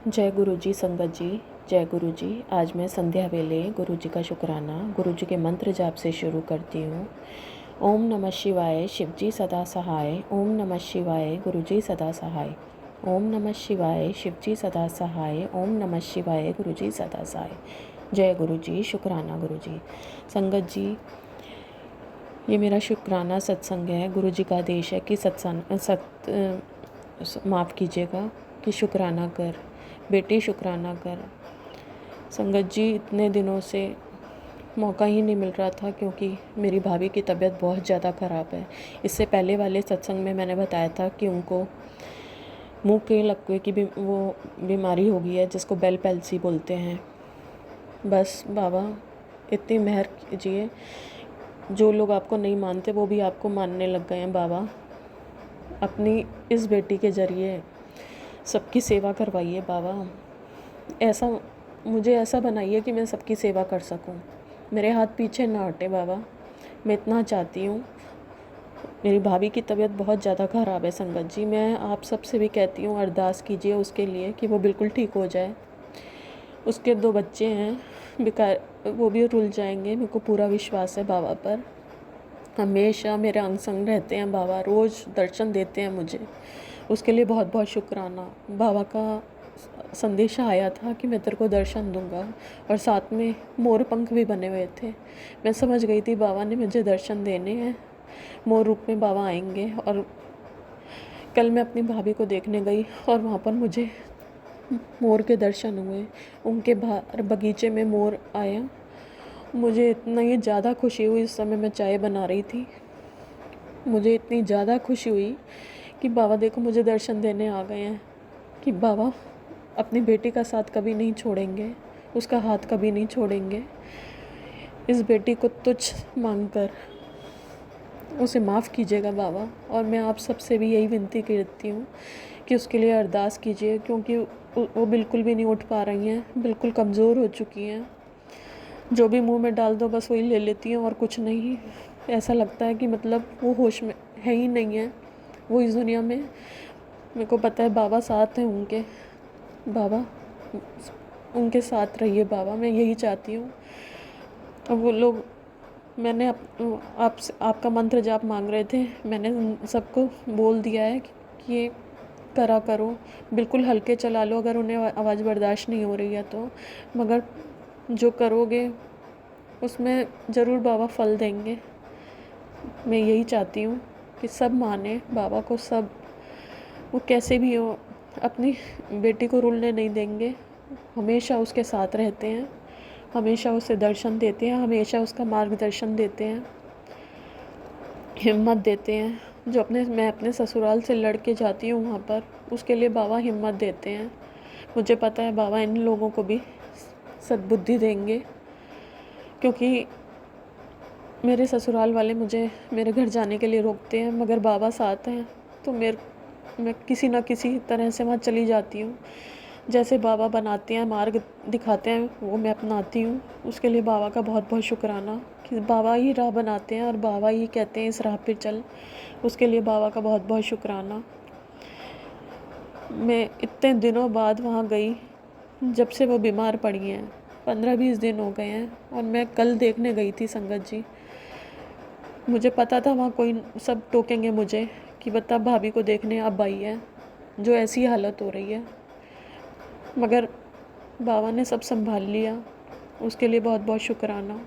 जय गुरु जी। संगत जी, जय गुरु जी। आज मैं संध्या वेले गुरु जी का शुक्राना गुरु जी के मंत्र जाप से शुरू करती हूँ। ओम नमः शिवाय, शिव जी सदा सहाय। ओम नमः शिवाय, गुरु जी सदा सहाय। ओम नमः शिवाय, शिव जी सदा सहाय। ओम नमः शिवाय, गुरु जी सदा सहाय। जय गुरु जी। शुक्राना गुरु जी। संगत जी, ये मेरा शुक्राना सत्संग है। गुरु जी का आदेश है कि माफ़ कीजिएगा कि शुक्राना कर बेटे, शुक्राना कर। संगत जी, इतने दिनों से मौका ही नहीं मिल रहा था क्योंकि मेरी भाभी की तबीयत बहुत ज़्यादा ख़राब है। इससे पहले वाले सत्संग में मैंने बताया था कि उनको मुंह के लकवे की भी वो बीमारी हो गई है, जिसको बेल पैल्सी बोलते हैं। बस बाबा इतनी मेहर कीजिए, जो लोग आपको नहीं मानते वो भी आपको मानने लग गए हैं। बाबा अपनी इस बेटी के ज़रिए सबकी सेवा करवाइए। बाबा मुझे ऐसा बनाइए कि मैं सबकी सेवा कर सकूं। मेरे हाथ पीछे ना हटे बाबा, मैं इतना चाहती हूँ। मेरी भाभी की तबीयत बहुत ज़्यादा ख़राब है संगत जी। मैं आप सबसे भी कहती हूँ, अरदास कीजिए उसके लिए कि वो बिल्कुल ठीक हो जाए। उसके 2 बच्चे हैं, बेकार वो भी रुल जाएंगे। मेरे को पूरा विश्वास है बाबा पर। हमेशा मेरे अंग संग रहते हैं बाबा, रोज़ दर्शन देते हैं मुझे। उसके लिए बहुत बहुत शुक्राना। बाबा का संदेशा आया था कि मैं तेरे को दर्शन दूंगा, और साथ में मोर पंख भी बने हुए थे। मैं समझ गई थी बाबा ने मुझे दर्शन देने हैं, मोर रूप में बाबा आएंगे। और कल मैं अपनी भाभी को देखने गई और वहाँ पर मुझे मोर के दर्शन हुए। उनके बाहर बगीचे में मोर आया। मुझे इतना ही ज़्यादा खुशी हुई। इस समय मैं चाय बना रही थी, मुझे इतनी ज़्यादा खुशी हुई कि बाबा देखो मुझे दर्शन देने आ गए हैं, कि बाबा अपनी बेटी का साथ कभी नहीं छोड़ेंगे, उसका हाथ कभी नहीं छोड़ेंगे। इस बेटी को तुच्छ मानकर उसे माफ़ कीजिएगा बाबा। और मैं आप सबसे भी यही विनती करती हूँ कि उसके लिए अरदास कीजिए, क्योंकि वो बिल्कुल भी नहीं उठ पा रही हैं, बिल्कुल कमज़ोर हो चुकी हैं। जो भी मुंह में डाल दो बस वही ले लेती हैं और कुछ नहीं। ऐसा लगता है कि मतलब वो होश में है ही नहीं है, वो इस दुनिया में। मेरे को पता है बाबा साथ हैं उनके। बाबा उनके साथ रहिए बाबा, मैं यही चाहती हूँ। अब वो लोग, मैंने आपसे आपका मंत्र जाप मांग रहे थे, मैंने उन सबको बोल दिया है कि ये करा करो। बिल्कुल हल्के चला लो अगर उन्हें आवाज़ बर्दाश्त नहीं हो रही है तो, मगर जो करोगे उसमें ज़रूर बाबा फल देंगे। मैं यही चाहती हूँ कि सब माने बाबा को, सब वो कैसे भी हो अपनी बेटी को रुलने नहीं देंगे। हमेशा उसके साथ रहते हैं, हमेशा उसे दर्शन देते हैं, हमेशा उसका मार्गदर्शन देते हैं, हिम्मत देते हैं। जो मैं अपने ससुराल से लड़ के जाती हूँ वहाँ पर, उसके लिए बाबा हिम्मत देते हैं। मुझे पता है बाबा इन लोगों को भी सद्बुद्धि देंगे, क्योंकि मेरे ससुराल वाले मुझे मेरे घर जाने के लिए रोकते हैं, मगर बाबा साथ हैं तो मैं किसी न किसी तरह से वहाँ चली जाती हूँ। जैसे बाबा बनाते हैं, मार्ग दिखाते हैं, वो मैं अपनाती हूँ। उसके लिए बाबा का बहुत बहुत शुक्राना कि बाबा ही राह बनाते हैं और बाबा ही कहते हैं इस राह पे चल। उसके लिए बाबा का बहुत बहुत शुक्राना। मैं इतने दिनों बाद वहाँ गई, जब से वो बीमार पड़ी हैं 15-20 दिन हो गए हैं, और मैं कल देखने गई थी संगत जी। मुझे पता था वहाँ कोई सब टोकेंगे मुझे कि बता भाभी को देखने अब आई है, जो ऐसी हालत हो रही है, मगर बाबा ने सब संभाल लिया। उसके लिए बहुत बहुत शुक्राना।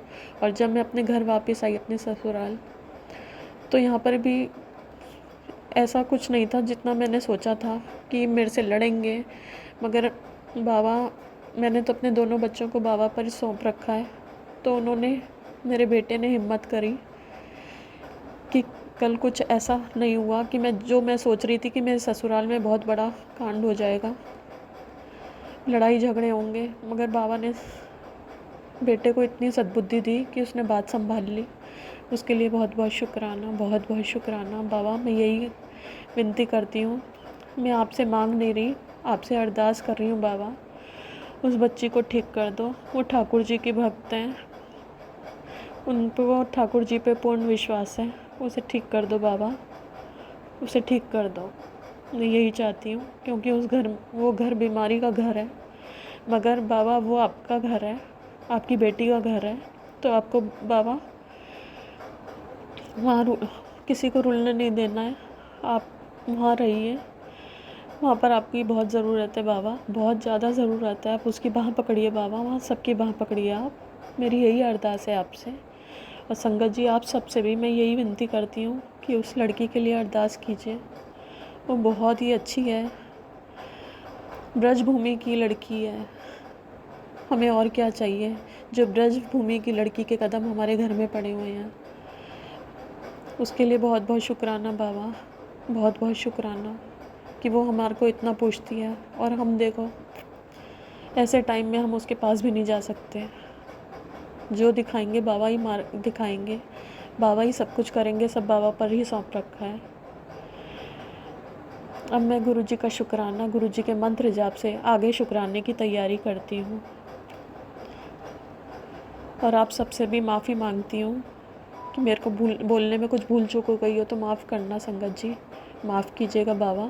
और जब मैं अपने घर वापस आई, अपने ससुराल, तो यहाँ पर भी ऐसा कुछ नहीं था जितना मैंने सोचा था कि मेरे से लड़ेंगे, मगर बाबा, मैंने तो अपने दोनों बच्चों को बाबा पर सौंप रखा है। तो उन्होंने, मेरे बेटे ने हिम्मत करी कि कल कुछ ऐसा नहीं हुआ कि मैं सोच रही थी कि मेरे ससुराल में बहुत बड़ा कांड हो जाएगा, लड़ाई झगड़े होंगे, मगर बाबा ने बेटे को इतनी सद्बुद्धि दी कि उसने बात संभाल ली। उसके लिए बहुत बहुत शुक्राना, बहुत बहुत शुक्राना। बाबा मैं यही विनती करती हूँ, मैं आपसे मांग नहीं रही, आपसे अरदास कर रही हूँ बाबा, उस बच्ची को ठीक कर दो। वो ठाकुर जी की भक्त हैं, उन पर वो ठाकुर जी पे पूर्ण विश्वास है। उसे ठीक कर दो बाबा, उसे ठीक कर दो। मैं यही चाहती हूँ, क्योंकि वो घर बीमारी का घर है, मगर बाबा वो आपका घर है, आपकी बेटी का घर है, तो आपको बाबा वहाँ किसी को रुलने नहीं देना है। आप वहाँ रहिए, वहाँ पर आपकी बहुत ज़रूरत है बाबा, बहुत ज़्यादा ज़रूरत है। आप उसकी बाँह पकड़िए बाबा, वहाँ सबकी बाँह पकड़िए आप। मेरी यही अरदास है आपसे। और संगत जी, आप सबसे भी मैं यही विनती करती हूँ कि उस लड़की के लिए अरदास कीजिए। वो बहुत ही अच्छी है, ब्रज भूमि की लड़की है। हमें और क्या चाहिए, जो ब्रज भूमि की लड़की के कदम हमारे घर में पड़े हुए हैं। उसके लिए बहुत बहुत शुक्राना बाबा, बहुत बहुत शुक्राना कि वो हमारे को इतना पूछती है। और हम देखो, ऐसे टाइम में हम उसके पास भी नहीं जा सकते। जो दिखाएंगे बाबा ही दिखाएंगे, बाबा ही सब कुछ करेंगे, सब बाबा पर ही सौंप रखा है। अब मैं गुरुजी का शुक्राना, गुरुजी के मंत्र जाप से आगे शुक्राने की तैयारी करती हूँ। और आप सबसे भी माफ़ी मांगती हूँ कि मेरे को बोलने में कुछ भूल चूक हो गई हो तो माफ़ करना संगत जी, माफ़ कीजिएगा बाबा।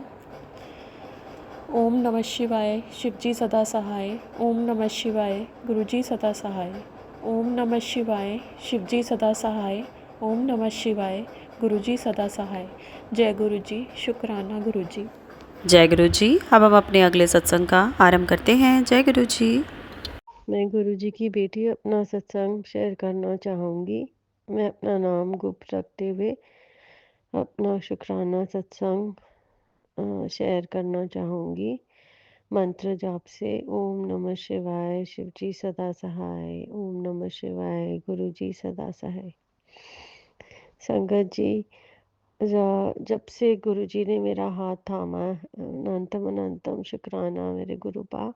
ओम नमः शिवाय, शिवजी सदा सहाय। ओम नमः शिवाय, गुरुजी सदा सहाय। ओम नमः शिवाय, शिवजी सदा सहाय। ओम नमः शिवाय, गुरुजी सदा सहाय। जय गुरुजी, शुक्राना गुरुजी। जय गुरु जी। अब हम अपने अगले सत्संग का आरंभ करते हैं। जय गुरु जी। मैं गुरुजी की बेटी अपना सत्संग शेयर करना चाहूँगी। मैं अपना नाम गुप्त रखते हुए अपना शुक्राना सत्संग शेयर करना चाहूँगी। मंत्र जाप से ओम नमः शिवाय, शिवजी सदा सहाय। ओम नमः शिवाय, गुरुजी सदा सहाय। संगत जी, जब से गुरुजी ने मेरा हाथ थामा, अनंतम अनंतम शुक्राना मेरे गुरुपा।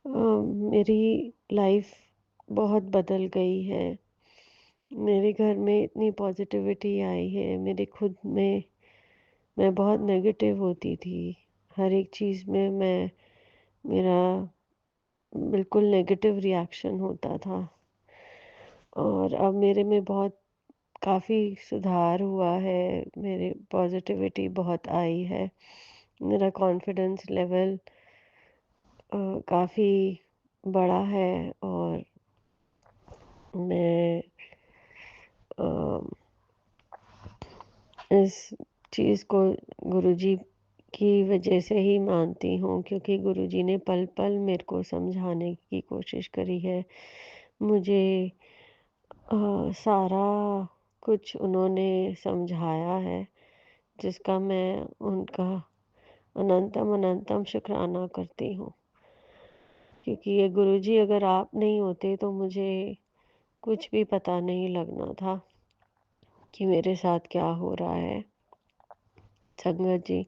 मेरी लाइफ बहुत बदल गई है। मेरे घर में इतनी पॉजिटिविटी आई है। मेरे खुद में मैं बहुत नेगेटिव होती थी। हर एक चीज़ में मेरा बिल्कुल नेगेटिव रिएक्शन होता था। और अब मेरे में बहुत काफ़ी सुधार हुआ है। मेरे पॉजिटिविटी बहुत आई है। मेरा कॉन्फिडेंस लेवल काफ़ी बड़ा है। और मैं इस चीज़ को गुरुजी की वजह से ही मानती हूँ, क्योंकि गुरुजी ने पल-पल मेरे को समझाने की कोशिश करी है। मुझे सारा कुछ उन्होंने समझाया है, जिसका मैं उनका अनंतम अनंतम शुक्राना करती हूँ। क्योंकि ये गुरुजी अगर आप नहीं होते तो मुझे कुछ भी पता नहीं लगना था कि मेरे साथ क्या हो रहा है। संगत जी,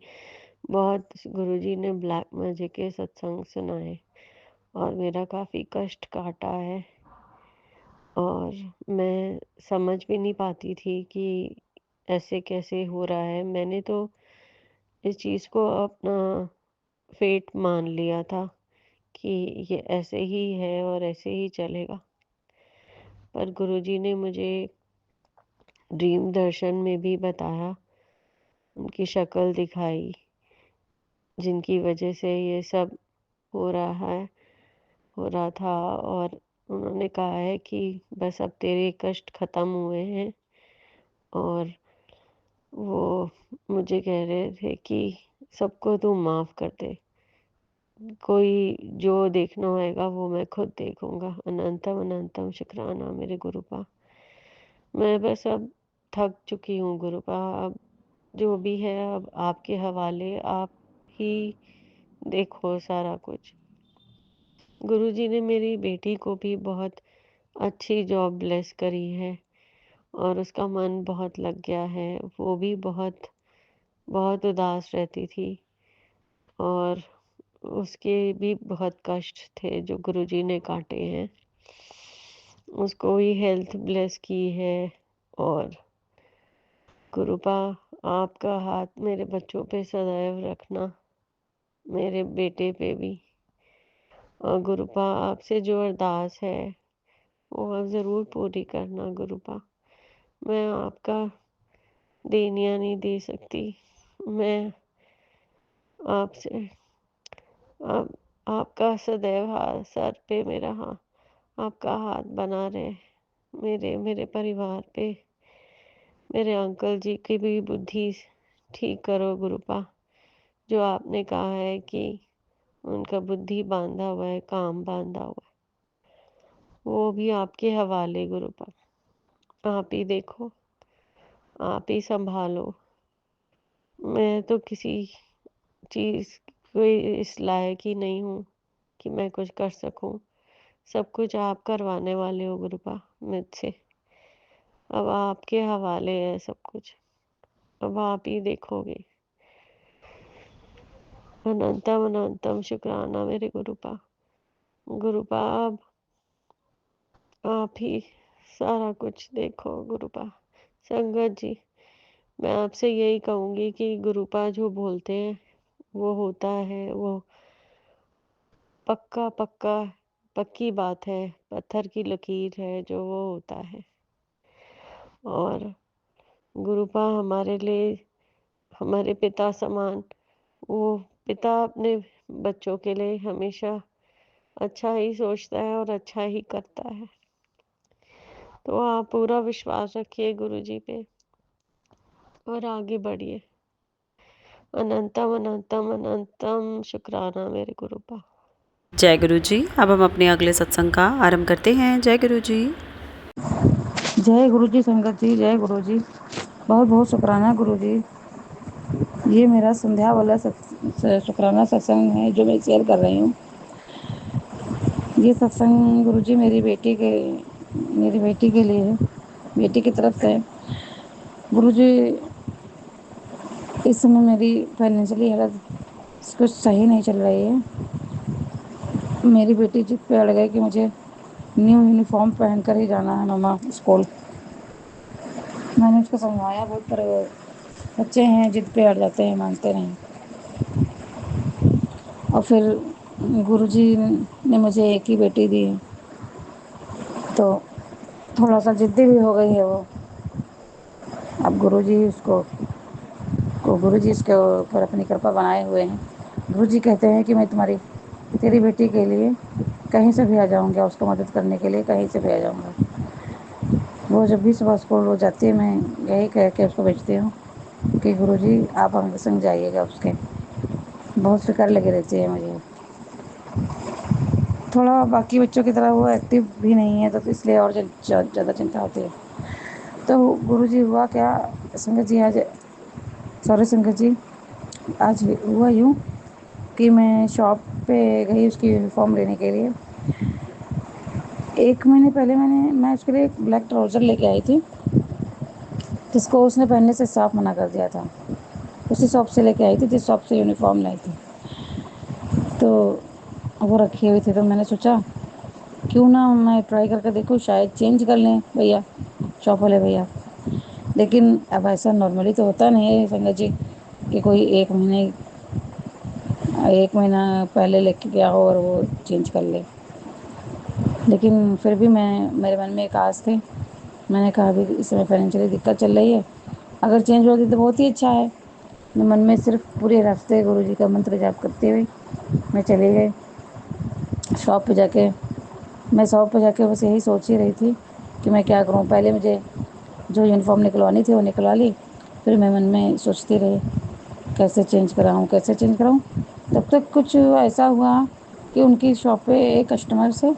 बहुत गुरुजी ने ब्लैक मैजिक के सत्संग सुनाए और मेरा काफ़ी कष्ट काटा है। और मैं समझ भी नहीं पाती थी कि ऐसे कैसे हो रहा है। मैंने तो इस चीज़ को अपना फेट मान लिया था कि ये ऐसे ही है और ऐसे ही चलेगा। पर गुरुजी ने मुझे ड्रीम दर्शन में भी बताया, उनकी शक्ल दिखाई, जिनकी वजह से ये सब हो रहा है, हो रहा था। और उन्होंने कहा है कि बस अब तेरे कष्ट ख़त्म हुए हैं। और वो मुझे कह रहे थे कि सबको तू माफ़ कर दे, कोई जो देखना होएगा वो मैं खुद देखूंगा। अनंतम अनंतम शुक्राना मेरे गुरुपा। मैं बस अब थक चुकी हूँ गुरुपा। अब जो भी है अब आपके हवाले, आप ही देखो सारा कुछ। गुरुजी ने मेरी बेटी को भी बहुत अच्छी जॉब ब्लेस करी है और उसका मन बहुत लग गया है। वो भी बहुत बहुत उदास रहती थी और उसके भी बहुत कष्ट थे जो गुरुजी ने काटे हैं। उसको ही हेल्थ ब्लेस की है। और गुरुपा, आपका हाथ मेरे बच्चों पे सदैव रखना, मेरे बेटे पे भी। और गुरुपा, आपसे जो अरदास है वो आप ज़रूर पूरी करना गुरुपा। मैं आपका देनिया नहीं दे सकती। मैं आपसे आप आपका सदैव हाथ सर पे मेरा आपका हाथ बना रहे, मेरे परिवार पे, मेरे अंकल जी की भी बुद्धि ठीक करो गुरुपा। जो आपने कहा है कि उनका बुद्धि बांधा हुआ है, काम बांधा हुआ है, वो भी आपके हवाले गुरुपा। आप ही देखो, आप ही संभालो। मैं तो किसी चीज़ कोई इस लायक ही नहीं हूँ कि मैं कुछ कर सकूँ। सब कुछ आप करवाने वाले हो गुरुपा मुझसे। अब आपके हवाले है सब कुछ। अब आप ही देखोगे। अनंतम अनंतम शुक्राना मेरे गुरुपा। गुरुपा आप ही सारा कुछ देखो गुरुपा। संगत जी, मैं आपसे यही कहूँगी कि गुरुपा जो बोलते हैं वो होता है, वो पक्का पक्का पक्की बात है, पत्थर की लकीर है जो वो होता है। और गुरुपा हमारे लिए हमारे पिता समान, वो पिता अपने बच्चों के लिए हमेशा अच्छा ही सोचता है और अच्छा ही करता है। तो आप पूरा विश्वास रखिए गुरु जी पे और आगे बढ़िए। अनंतम अनंतम अनंतम शुक्राना मेरे गुरुपा। जय गुरु जी। अब हम अपने अगले सत्संग का आरंभ करते हैं। जय गुरु जी। जय गुरु जी संगत जी, जय गुरु जी। बहुत बहुत शुक्राना गुरु जी। ये मेरा संध्या वाला शुक्राना सत्संग है जो मैं शेयर कर रही हूँ। ये सत्संग गुरु जी मेरी बेटी के लिए है, बेटी की तरफ से है। गुरु जी, इस समय मेरी फाइनेंशियली हालत कुछ सही नहीं चल रही है। मेरी बेटी जिद पे अड़ गई कि मुझे न्यू यूनिफॉर्म पहन कर ही जाना है मम्मा स्कूल। मैंने उसको समझाया बहुत, पर बच्चे हैं जिद पे अड़ जाते हैं, मानते नहीं। और फिर गुरुजी ने मुझे एक ही बेटी दी है, तो थोड़ा सा ज़िद्दी भी हो गई है वो। अब गुरुजी इसके ऊपर अपनी कृपा बनाए हुए हैं। गुरुजी कहते हैं कि मैं तेरी बेटी के लिए कहीं से भी आ जाऊँगा, उसको मदद करने के लिए कहीं से भी आ जाऊँगा। वो जब भी सुबह स्कूल वो जाती है, मैं यही कह के उसको भेजती हूँ कि गुरुजी आप हमारे संग जाइएगा उसके। बहुत फ़िक्र लगी रहती है मुझे। थोड़ा बाकी बच्चों की तरह वो एक्टिव भी नहीं है, तो इसलिए और ज़्यादा चिंता होती है। तो गुरुजी हुआ क्या, संगत जी आज सॉरी संगत जी, आज हुआ यूँ कि मैं शॉप पे गई उसकी यूनिफ़ॉर्म लेने के लिए। 1 महीने पहले मैं उसके लिए एक ब्लैक ट्राउज़र लेके आई थी, जिसको उसने पहनने से साफ मना कर दिया था। उसी शॉप से लेके आई थी जिस शॉप से यूनिफ़ॉर्म लाई थी। तो वो रखी हुई थी, तो मैंने सोचा क्यों ना मैं ट्राई करके देखूँ, शायद चेंज कर लें भैया, शॉप वाले भैया। लेकिन अब ऐसा नॉर्मली तो होता नहीं है संगत जी कि कोई 1 महीना पहले लेके गया हो और वो चेंज कर ले। लेकिन फिर भी मेरे मन में एक आस थी। मैंने कहा अभी इस समय फाइनेंशियली दिक्कत चल रही है, अगर चेंज होती तो बहुत ही अच्छा है। मैं मन में सिर्फ पूरे रास्ते गुरुजी का मंत्र जाप करते हुए मैं चली गई शॉप पे जाके। मैं शॉप पे जाके बस यही सोच ही रही थी कि मैं क्या करूँ। पहले मुझे जो यूनिफ़ॉर्म निकलवानी थी वो निकलवा ली, फिर मैं मन में सोचती रही कैसे चेंज कराऊँ, कैसे चेंज कराऊँ। तब तक कुछ ऐसा हुआ कि उनकी शॉप पे एक कस्टमर से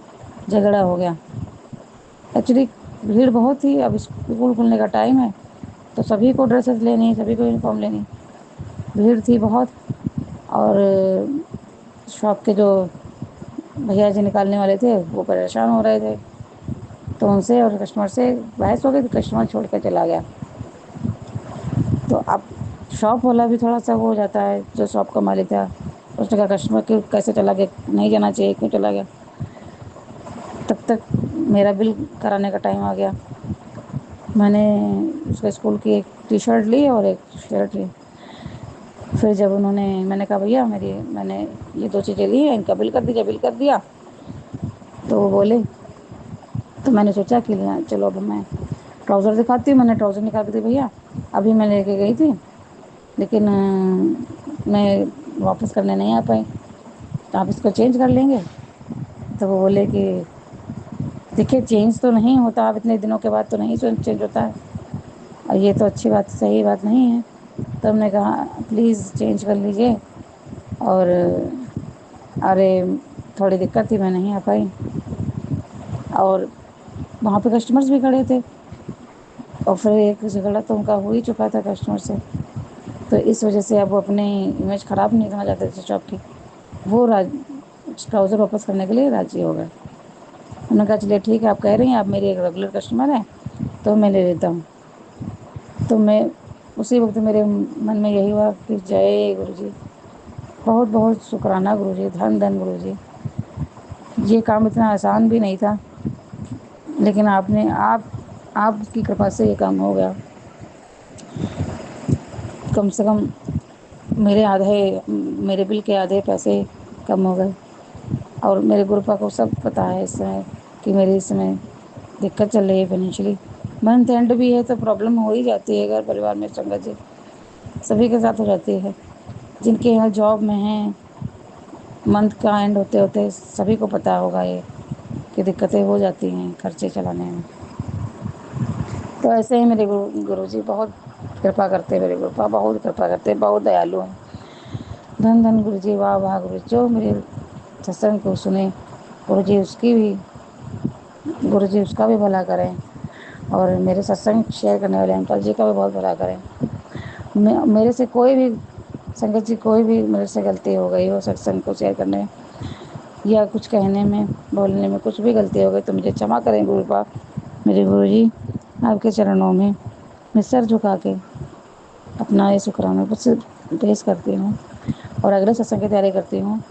झगड़ा हो गया। एक्चुअली भीड़ बहुत थी, अब स्कूल खुलने का टाइम है, तो सभी को ड्रेसेस लेनी, सभी को यूनिफ़ॉर्म लेनी, भीड़ थी बहुत। और शॉप के जो भैया जी निकालने वाले थे वो परेशान हो रहे थे, तो उनसे और कस्टमर से बहस हो गई, तो कस्टमर छोड़ कर चला गया। तो अब शॉप वाला भी थोड़ा सा वो हो जाता है, जो शॉप का मालिक था, उसने कहा कस्टमर क्यों कैसे चला गया, नहीं जाना चाहिए, क्यों चला गया। तब तक मेरा बिल कराने का टाइम आ गया। मैंने उसके स्कूल की एक टी शर्ट ली और एक शर्ट ली। फिर जब मैंने कहा भैया मैंने ये 2 चीज़ें ली हैं, इनका बिल कर दीजिए। बिल कर दिया तो वो बोले, तो मैंने सोचा कि चलो अब मैं ट्राउज़र दिखाती हूँ। मैंने ट्राउज़र निकाल के दी, भैया अभी मैं लेके गई थी, लेकिन मैं वापस करने नहीं आ पाई, तो आप इसको चेंज कर लेंगे? तो वो बोले कि देखिए चेंज तो नहीं होता, आप इतने दिनों के बाद तो नहीं चेंज होता है, और ये तो अच्छी बात सही बात नहीं है। तो हमने कहा प्लीज़ चेंज कर लीजिए। और अरे थोड़ी दिक्कत थी, मैं नहीं आ पाई, और वहाँ पे कस्टमर्स भी खड़े थे, और फिर एक झगड़ा तो उनका हो ही चुका था कस्टमर से, तो इस वजह से अब वो अपनी इमेज ख़राब नहीं करना चाहते थे शॉप की। वो ट्राउज़र वापस करने के लिए राज़ी हो गए। उन्होंने कहा चलिए ठीक है, आप कह रही हैं, आप मेरी एक रेगुलर कस्टमर हैं, तो मैं ले लेता हूँ। तो मैं उसी वक्त मेरे मन में यही हुआ कि जय गुरु जी, बहुत बहुत शुक्राना गुरु जी, धन धन गुरु जी। ये काम इतना आसान भी नहीं था, लेकिन आपकी कृपा से ये काम हो गया। कम से कम मेरे बिल के आधे पैसे कम हो गए। और मेरे गुरुपा को सब पता है इस समय कि मेरी इस समय दिक्कत चल रही है फाइनेंशियली। मंथ एंड भी है तो प्रॉब्लम हो ही जाती है घर परिवार में संगत जी, सभी के साथ हो जाती है। जिनके यहाँ जॉब में हैं, मंथ का एंड होते होते सभी को पता होगा ये कि दिक्कतें हो जाती हैं खर्चे चलाने में। तो ऐसे ही मेरे गुरुजी बहुत कृपा करते हैं, मेरे गुरुपा बहुत कृपा करते हैं, बहुत दयालु हैं। धन धन गुरुजी, वाह वाह गुरुजी। जो मेरे सत्संग को सुने गुरुजी उसका भी भला करें, और मेरे सत्संग शेयर करने वाले अंकल जी का भी बहुत भला करें। मेरे से कोई भी संगत जी, कोई भी मेरे से गलती हो गई हो सत्संग को शेयर करने या कुछ कहने में बोलने में, कुछ भी गलती हो गई तो मुझे क्षमा करें गुरुपा। मेरे गुरुजी आपके चरणों में मैं सर झुका के अपना ये शुक्राना पेश करती हूँ, और अगले सत्संग की तैयारी करती हूँ।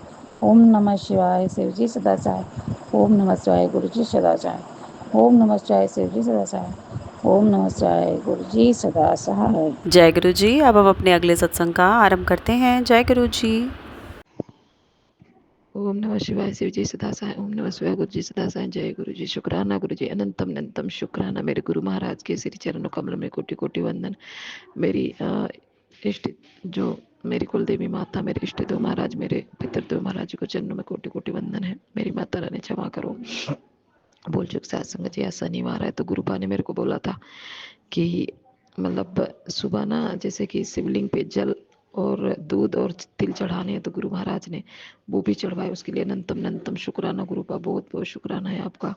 ओम नमः शिवाय शिव जी सदा चाहे, ओम नमः शिवाय गुरु जी सदा चाहे, ओम नमः शिवाय शिव जी सदा चाहे, ओम नमः शिवाय गुरु जी सदा सहाय। जय गुरु जी। अब हम अपने अगले सत्संग का आरंभ करते हैं। जय गुरु जी। ओम नमः शिवाय शिव जी सदा साई, ओम नमः शिवाय गुरु जी सदा साई। जय गुरु जी। शुक्राना गुरु जी, अनंतम अनंतम शुक्राना। मेरे गुरु महाराज के श्री चरणों कमल में कोटि कोटि वंदन। मेरी इष्ट जो मेरी कुल देवी माता, मेरे इष्ट देव महाराज, मेरे पितृदेव महाराज जी को चरणों में कोटि कोटि वंदन है। मेरी माता रानी क्षमा करो, बोल चुक सत्संग जी ऐसा नहीं आ रहा है। तो गुरुपा ने मेरे को बोला था कि मतलब सुबह ना जैसे कि शिवलिंग पे जल और दूध और तिल चढ़ाने हैं, तो गुरु महाराज ने वो भी चढ़वाए। उसके लिए अनंतम अनंतम शुक्राना गुरुपा, बहुत बहुत शुक्राना है आपका।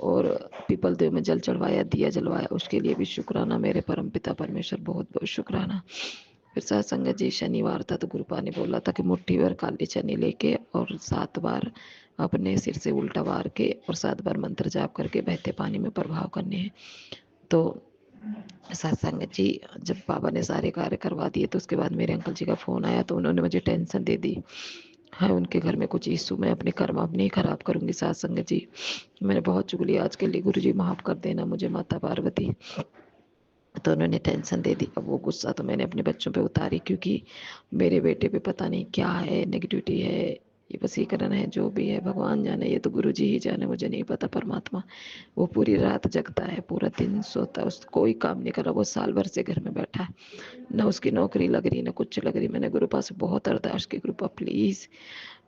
और पीपल देव में जल चढ़वाया, दिया जलवाया, उसके लिए भी शुक्राना मेरे परम पिता परमेश्वर, बहुत बहुत शुक्राना। फिर सत्संग जी शनिवार था, तो गुरुपा ने बोला था कि मुट्ठी भर काले चने लेके और 7 बार अपने सिर से उल्टा वार के और 7 बार मंत्र जाप करके बहते पानी में प्रभाव करने हैं। तो सत्संग जी जब बाबा ने सारे कार्य करवा दिए, तो उसके बाद मेरे अंकल जी का फ़ोन आया, तो उन्होंने मुझे टेंशन दे दी। हाँ, उनके घर में कुछ इशू, मैं अपने कर्म अब नहीं खराब करूंगी। सत्संग जी मैंने बहुत चुगली आज के लिए, गुरु जी माफ़ कर देना मुझे माता पार्वती। तो उन्होंने टेंशन दे दी। अब वो गुस्सा तो मैंने अपने बच्चों पे उतारी, क्योंकि मेरे बेटे पे पता नहीं क्या है, नेगेटिविटी है, ये वसीकरण है, जो भी है भगवान जाने, ये तो गुरु जी ही जाने, मुझे नहीं पता। परमात्मा, वो पूरी रात जगता है, पूरा दिन सोता है, उस कोई काम नहीं कर रहा। वो साल भर से घर में बैठा है, ना उसकी नौकरी लग रही, ना कुछ लग रही। मैंने गुरुपा से बहुत अरदास की, गुरुपा प्लीज़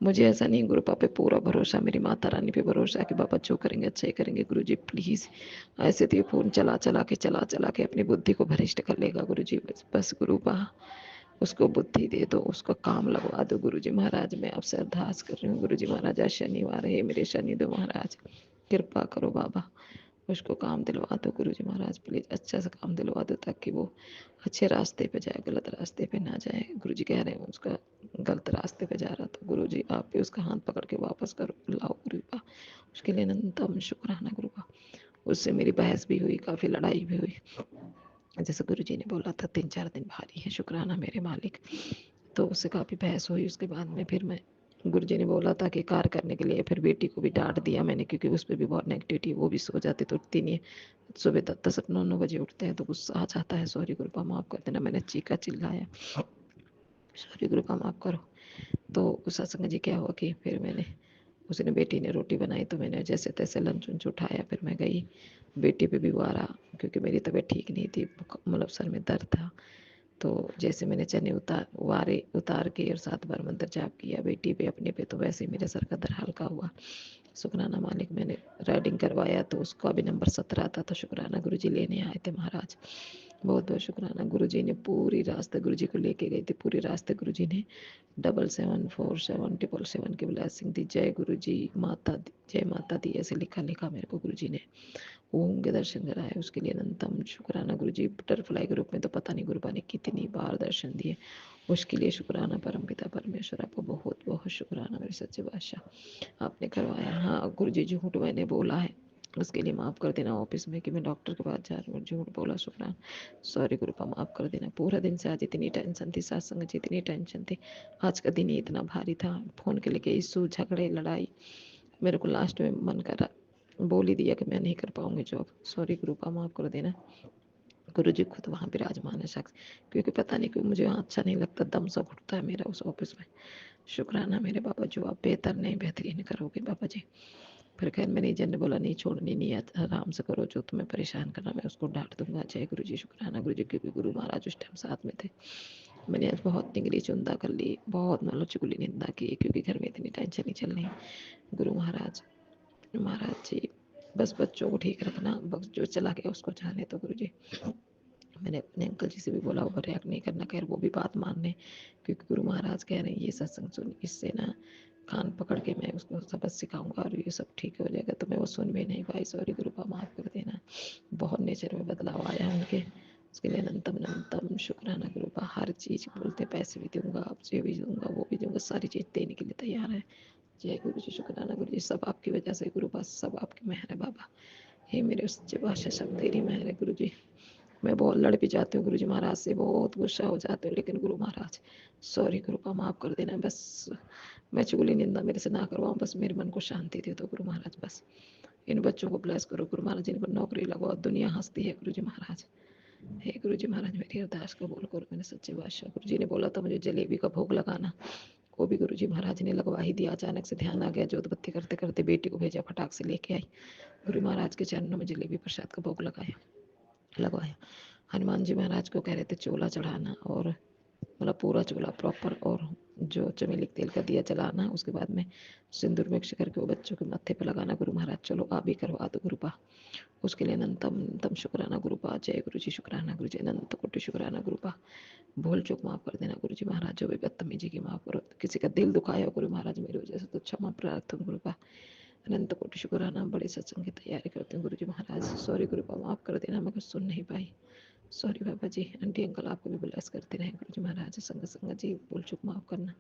मुझे ऐसा नहीं, गुरुपा पे पूरा भरोसा, मेरी माता रानी पे भरोसा है कि बाबा जो करेंगे अच्छा ही करेंगे। गुरु जी प्लीज़, ऐसे तो ये फ़ोन चला के अपनी बुद्धि को भ्रष्ट कर लेगा। गुरु जी बस गुरुपा उसको बुद्धि दे दो, उसको काम लगवा दो। गुरु जी महाराज मैं आपसे अरदास कर रही हूँ। गुरु जी महाराज आज शनिवार है, मेरे शनिदेव महाराज कृपा करो बाबा, उसको काम दिलवा दो। गुरु जी महाराज प्लीज़ अच्छा सा काम दिलवा दो, ताकि वो अच्छे रास्ते पे जाए, गलत रास्ते पे ना जाए। गुरु जी कह रहे हैं उसका गलत रास्ते पे जा रहा, तो गुरु जी आप भी उसका हाथ पकड़ के वापस करो, लाओ गुरुपा। उसके लिए अनंतम शुक्राना गुरुपा। उससे मेरी बहस भी हुई, काफ़ी लड़ाई भी हुई। जैसे गुरु जी ने बोला था 3-4 दिन भारी है, शुक्राना मेरे मालिक। तो उससे काफ़ी बहस हुई। उसके बाद में फिर मैं, गुरु जी ने बोला था कि कार्य करने के लिए, फिर बेटी को भी डांट दिया मैंने, क्योंकि उस पर भी बहुत नेगेटिविटी, वो भी सो जाती तो उठती नहीं है। सुबह 10-9 बजे उठते हैं, तो गुस्सा आ जाता है। सॉरी गुरुपा माफ़ कर देना, मैंने चीखा चिल्लाया, सॉरी गुरुपा माफ़ करो। तो उस सत्संग जी क्या हुआ कि फिर मैंने, उसने बेटी ने रोटी बनाई, तो मैंने जैसे तैसे लंच उंच उठाया, फिर मैं गई। बेटी पे भी वो आ रहा, क्योंकि मेरी तबीयत ठीक नहीं थी, मतलब सर में दर्द था। तो जैसे मैंने चने उतार के और 7 बार मंत्र जाप किया बेटी पे अपने पे, तो वैसे ही मेरे सर का दर्द हल्का हुआ। शुक्राना मालिक, मैंने राइडिंग करवाया तो उसका भी नंबर 17 आता, तो शुक्राना गुरुजी लेने आए थे महाराज। बहुत बहुत शुक्राना गुरुजी ने पूरी रास्ते गुरुजी को लेके गई थी, पूरी रास्ते गुरुजी ने 7747 की ब्लेसिंग दी। जय गुरुजी माता दी, जय माता दी ऐसे लिखा मेरे को गुरुजी ने ओम के दर्शन कराए, उसके लिए अनंतम शुक्राना गुरुजी। बटरफ्लाई ग्रुप में तो पता नहीं गुरुपा ने कितनी बार दर्शन दिए, उसके लिए शुक्राना परमपिता परमेश्वर, आपको बहुत बहुत शुक्राना मेरे सच्चे बादशाह, आपने करवाया। हाँ गुरुजी, झूठ मैंने बोला है उसके लिए माफ़ कर देना। ऑफिस में कि मैं डॉक्टर के पास जा रही हूँ, झूठ बोला, शुक्राना, सॉरी गुरुपा, माफ़ कर देना। पूरा दिन से आज इतनी टेंशन थी, सत्संग जी इतनी टेंशन थी, आज का दिन ही इतना भारी था, फ़ोन के लेके इशू, झगड़े, लड़ाई, मेरे को लास्ट में मन करा बोल ही दिया कि मैं नहीं कर पाऊंगी जॉब। सॉरी गुरुपा, माफ़ कर देना। गुरुजी खुद वहाँ विराजमान है शख्स, क्योंकि पता नहीं क्यों मुझे वहाँ अच्छा नहीं लगता, दम सा घुटता है मेरा उस ऑफिस में। शुक्राना मेरे बाबा, जो आप बेहतर नहीं बेहतरीन करोगे बाबा जी। फिर खैर मैंने जन ने बोला नहीं छोड़नी नहीं है, आराम से करो, जो तुम्हें परेशान करना मैं उसको डांट दूंगा। जय गुरु जी, शुक्राना गुरु जी, क्योंकि गुरु महाराज उस टाइम साथ में थे। मैंने आज बहुत निगली चुंदा कर ली, बहुत मतलब चुगली निंदा की, क्योंकि घर में इतनी टेंशन नहीं चल रही। गुरु महाराज जी बस बच्चों को ठीक रखना, बस जो चला गया उसको जाने तो गुरु जी। मैंने अपने अंकल जी से भी बोला ओवर रिएक्ट नहीं करना, खैर वो भी बात मान लें, क्योंकि गुरु महाराज कह रहे हैं ये सत्संग सुन, इससे ना कान पकड़ के मैं उसको सबक सिखाऊंगा और ये सब ठीक हो जाएगा, तो मैं वो सुन भी नहीं पाई। सॉरी गुरुपा, माफ़ कर देना। बहुत नेचर में बदलाव आया उनके, उसके लिए अनंतम अनंतम शुक्राना गुरुपा। हर चीज़ बोलते, पैसे भी दूंगा, आपसे भी दूंगा, वो भी दूंगा, सारी चीज़ देने के लिए तैयार है। जय गुरु जी, शुक्राना गुरु जी, सब आपकी वजह से गुरुपा, सब आपकी मेहर है बाबा। हे मेरे सच्चे बादशाह, सब तेरी मेहर है गुरु जी। मैं बहुत लड़ भी जाती हूँ गुरु जी महाराज से, बहुत गुस्सा हो जाती हूँ, लेकिन गुरु महाराज सॉरी गुरुपा, माफ़ कर देना। बस मैं चुगली निंदा मेरे से ना करवाऊँ, बस मेरे मन को शांति दे दो गुरु महाराज। बस इन बच्चों को ब्लेस करो गुरु महाराज, इनको नौकरी लगाओ, दुनिया हंसती है गुरु जी महाराज। हे गुरु जी महाराज, मेरी अरदास कबूल करो मेरे सच्चे बादशाह। गुरु जी ने बोला था मुझे जलेबी का भोग लगाना, वो भी गुरु जी महाराज ने लगवा ही दिया। अचानक से ध्यान आ गया, जोत बत्ती करते करते बेटी को भेजा, फटाक से लेके आई, गुरु महाराज के चरणों में जलेबी प्रसाद का भोग लगवाया। हनुमान जी महाराज को कह रहे थे चोला चढ़ाना, और मतलब पूरा चोला प्रॉपर, और जो चमेली तेल का दिया जलाना, उसके बाद में सिंदूर मिक्स करके वो बच्चों के माथे पर लगाना। गुरु महाराज चलो आप भी करवा दो गुरुपा, उसके लिए अनंतम अनंतम शुक्राना गुरुपा। जय गुरु जी, शुक्राना गुरु जी, अनंत कोटि शुक्राना गुरुपा। भूल चूक माफ़ कर देना गुरु जी महाराज, जो भी बदतमीजी की माफ़ करो, किसी का दिल दुखाया हो गुरु महाराज मेरी वजह से तो क्षमा प्रार्थना गुरुपा। अनंत कोटि शुक्राना। बड़े सत्संग की तैयारी करते हैं गुरु जी महाराज, सॉरी गुरुपा, माफ़ कर देना, मैं कुछ सुन नहीं पाई, सॉरी बाबा जी। आंटी अंकल आपको भी ब्लेस करते रहे गुरु जी महाराज। संगत जी भूल चूक माफ़ करना।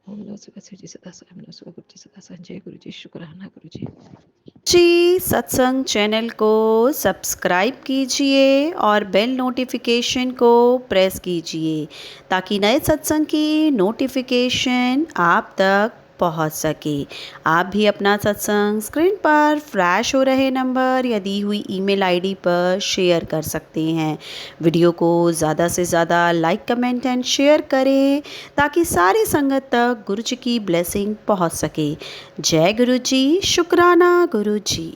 ओम नमः शिवाय जी सदा साहब, नमः शिवाय गुरु जी सदा साहब। जय गुरु जी, शुक्राना गुरु जी। जी सत्संग चैनल को सब्सक्राइब कीजिए और बेल नोटिफिकेशन को प्रेस कीजिए, ताकि नए सत्संग की नोटिफिकेशन आप तक पहुंच सके। आप भी अपना सत्संग स्क्रीन पर फ्लैश हो रहे नंबर या दी हुई ईमेल आईडी पर शेयर कर सकते हैं। वीडियो को ज़्यादा से ज़्यादा लाइक, कमेंट एंड शेयर करें, ताकि सारी संगत तक गुरु जी की ब्लेसिंग पहुंच सके। जय गुरु जी, शुक्राना गुरु जी।